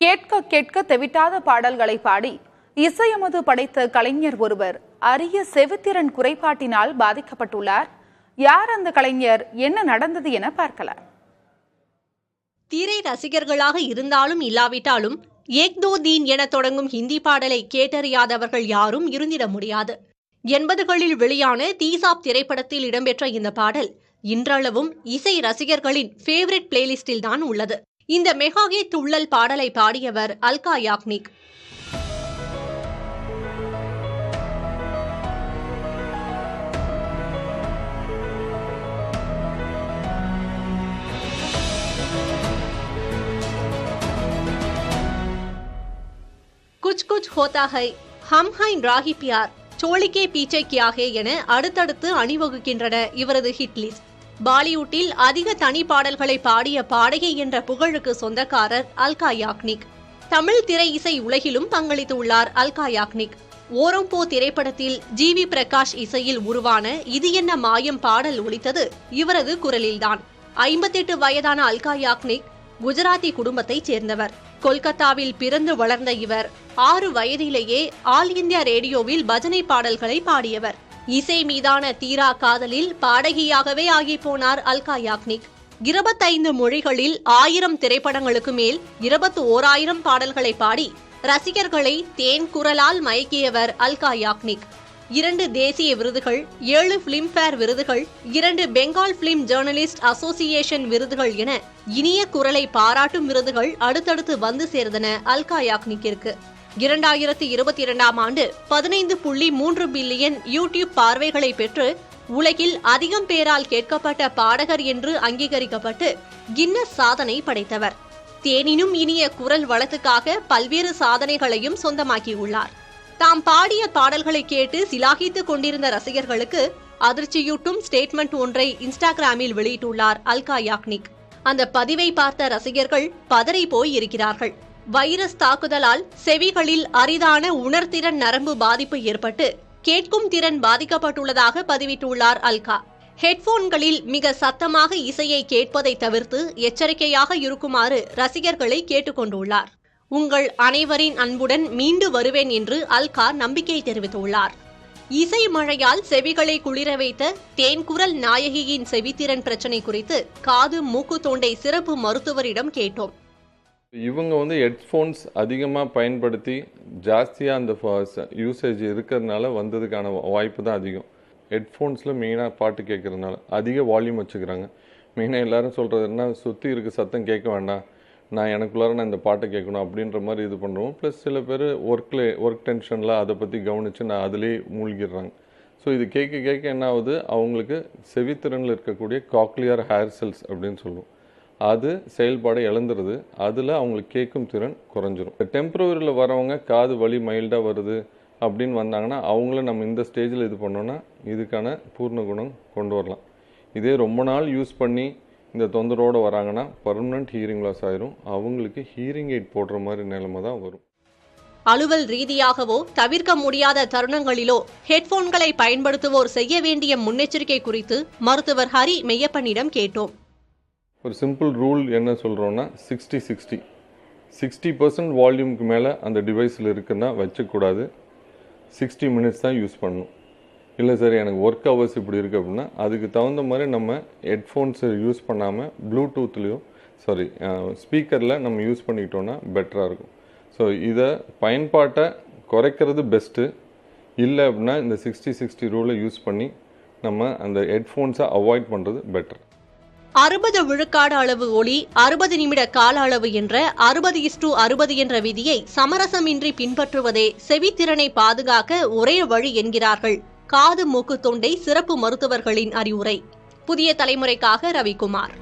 கேட்க கேட்க தெவிட்டாத பாடல்களை பாடி இசையமது படைத்த கலைஞர் ஒருவர் அரிய செவித்திறன் குறைபாட்டினால் பாதிக்கப்பட்டுள்ளார். யார் அந்த கலைஞர், என்ன நடந்தது என பார்க்கலாம். திரை ரசிகர்களாக இருந்தாலும் இல்லாவிட்டாலும் ஏக் தோ தீன் என தொடங்கும் ஹிந்தி பாடலை கேட்டறியாதவர்கள் யாரும் இருந்திட முடியாது. 80களில் வெளியான தீசாப் திரைப்படத்தில் இடம்பெற்ற இந்த பாடல் இன்றளவும் இசை ரசிகர்களின் ஃபேவரட் பிளேலிஸ்டில் தான் உள்ளது. இந்த மெகாகே துள்ளல் பாடலை பாடியவர் அல்கா யாக்னிக். குச் குச் ஹோதா ஹை, ஹம் ஹை ராஹி பியார், சோளிகே பீச்சை கியா ஹே என அடுத்தடுத்து அணிவகுக்கின்றன இவரது ஹிட் லிஸ்ட். பாலிவுட்டில் அதிக தனி பாடல்களை பாடிய பாடகி என்ற புகழுக்கு சொந்தக்காரர் அல்கா யாக்னிக். தமிழ் திரை இசை உலகிலும் பங்களித்துள்ளார் அல்கா யாக்னிக். ஓரம்போ திரைப்படத்தில் ஜிவி பிரகாஷ் இசையில் உருவான இது என்ன மாயம் பாடல் ஒலித்தது இவரது குரலில்தான். 58 வயதான அல்கா யாக்னிக் குஜராத்தி குடும்பத்தைச் சேர்ந்தவர். கொல்கத்தாவில் பிறந்து வளர்ந்த இவர் 6 வயதிலேயே ஆல் இந்தியா ரேடியோவில் பஜனை பாடல்களை பாடியவர். இசை மீதான தீரா காதலில் பாடகியாகவே ஆகிப்போனார் அல்கா யாக்னிக். 25 மொழிகளில் 1000 திரைப்படங்களுக்கு மேல் 21,000 பாடல்களை பாடி ரசிகர்களை தேன் குரலால் மயக்கியவர் அல்கா யாக்னிக். 2 தேசிய விருதுகள், 7 பிலிம்பேர் விருதுகள், 2 பெங்கால் பிலிம் ஜேர்னலிஸ்ட் அசோசியேஷன் விருதுகள் என இனிய குரலை பாராட்டும் விருதுகள் அடுத்தடுத்து வந்து சேர்ந்தன அல்கா யாக்னிக்கிற்கு. 2022ஆம் ஆண்டு 15.3 பில்லியன் யூடியூப் பார்வைகளை பெற்று உலகில் அதிகம் பேரால் கேட்கப்பட்ட பாடகர் என்று அங்கீகரிக்கப்பட்டு கின்னஸ் சாதனை படைத்தவர். தேனினும் இனிய குரல் வளத்துக்காக பல்வேறு சாதனைகளையும் சொந்தமாக்கியுள்ளார். தாம் பாடிய பாடல்களை கேட்டு சிலாகித்துக் கொண்டிருந்த ரசிகர்களுக்கு அதிர்ச்சியூட்டும் ஸ்டேட்மெண்ட் ஒன்றை இன்ஸ்டாகிராமில் வெளியிட்டுள்ளார் அல்கா யாக்னிக். அந்த பதிவை பார்த்த ரசிகர்கள் பதறி போய் இருக்கிறார்கள். வைரஸ் தாக்குதலால் செவிகளில் அரிதான உணர்திறன் நரம்பு பாதிப்பு ஏற்பட்டு கேட்கும் திறன் பாதிக்கப்பட்டுள்ளதாக பதிவிட்டுள்ளார் அல்கா. ஹெட்போன்களில் மிக சத்தமாக இசையை கேட்பதை தவிர்த்து எச்சரிக்கையாக இருக்குமாறு ரசிகர்களை கேட்டுக்கொண்டுள்ளார். உங்கள் அனைவரின் அன்புடன் மீண்டு வருவேன் என்று அல்கா நம்பிக்கை தெரிவித்துள்ளார். இசை மழையால் செவிகளை குளிர வைத்த தேன்குரல் நாயகியின் செவித்திறன் பிரச்சனை குறித்து காது மூக்கு தொண்டை சிறப்பு மருத்துவரிடம் கேட்டோம். இவங்க ஹெட்ஃபோன்ஸ் அதிகமாக பயன்படுத்தி ஜாஸ்தியாக அந்த யூசேஜ் இருக்கிறதுனால வந்ததுக்கான வாய்ப்பு தான் அதிகம். ஹெட்ஃபோன்ஸில் மெயினாக பாட்டு கேட்குறதுனால அதிக வால்யூம் வச்சுக்கிறாங்க. மெயினாக எல்லாரும் சொல்கிறது என்ன, சுற்றி இருக்க சத்தம் கேட்க வேண்டாம், நான் எனக்குள்ளார நான் இந்த பாட்டை கேட்கணும் அப்படின்ற மாதிரி இது பண்ணுறோம். ப்ளஸ் சில பேர் ஒர்க் டென்ஷனில் அதை பற்றி கவனித்து நான் அதிலே மூழ்கிடுறாங்க. ஸோ இது கேட்க கேட்க என்ன ஆகுது, அவங்களுக்கு செவித்திறனில் இருக்கக்கூடிய காக்லியர் ஹேர் செல்ஸ் அப்படின்னு சொல்லுவோம், அது செயல்பாடை இழந்துருது. அதில் அவங்களுக்கு கேட்கும் திறன் குறைஞ்சிரும். டெம்பரவரியில் வரவங்க காது வலி மைல்டாக வருது அப்படின்னு வந்தாங்கன்னா அவங்கள நம்ம இந்த ஸ்டேஜில் இது பண்ணோன்னா இதுக்கான பூர்ண குணம் கொண்டு வரலாம். இதே ரொம்ப நாள் யூஸ் பண்ணி இந்த தொந்தரோடு வராங்கன்னா பர்மனன்ட் ஹீரிங் லாஸ் ஆயிரும். அவங்களுக்கு ஹீரிங் எய்ட் போடுற மாதிரி நிலைமை தான் வரும். அலுவல் ரீதியாகவோ தவிர்க்க முடியாத தருணங்களிலோ ஹெட்போன்களை பயன்படுத்துவோர் செய்ய வேண்டிய முன்னெச்சரிக்கை குறித்து மருத்துவர் ஹரி மெய்யப்பனிடம் கேட்டோம். ஒரு சிம்பிள் ரூல் என்ன சொல்கிறோன்னா 60% வால்யூமுக்கு மேலே அந்த டிவைஸில் இருக்குன்னா வச்சக்கூடாது. 60 மினிட்ஸ் தான் யூஸ் பண்ணணும். இல்லை சார் எனக்கு ஒர்க் ஹவர்ஸ் இப்படி இருக்குது அப்படின்னா அதுக்கு தகுந்த மாதிரி நம்ம ஹெட்ஃபோன்ஸை யூஸ் பண்ணாமல் ப்ளூடூத்லேயும் ஸ்பீக்கரில் நம்ம யூஸ் பண்ணிக்கிட்டோன்னா பெட்டராக இருக்கும். ஸோ இதை பயன்பாட்டை குறைக்கிறது பெஸ்ட்டு. இல்லை அப்படின்னா இந்த 60-60 ரூலை யூஸ் பண்ணி நம்ம அந்த ஹெட்ஃபோன்ஸை அவாய்ட் பண்ணுறது பெட்டர். 60 விழுக்காடு அளவு ஒலி, 60 நிமிட கால அளவு என்ற 60:60 என்ற விதியை சமரசமின்றி பின்பற்றுவதே செவித்திறனை பாதுகாக்க ஒரே வழி என்கிறார்கள் காது மூக்கு தொண்டை சிறப்பு மருத்துவர்களின் அறிவுரை. புதிய தலைமுறைக்காக ரவிக்குமார்.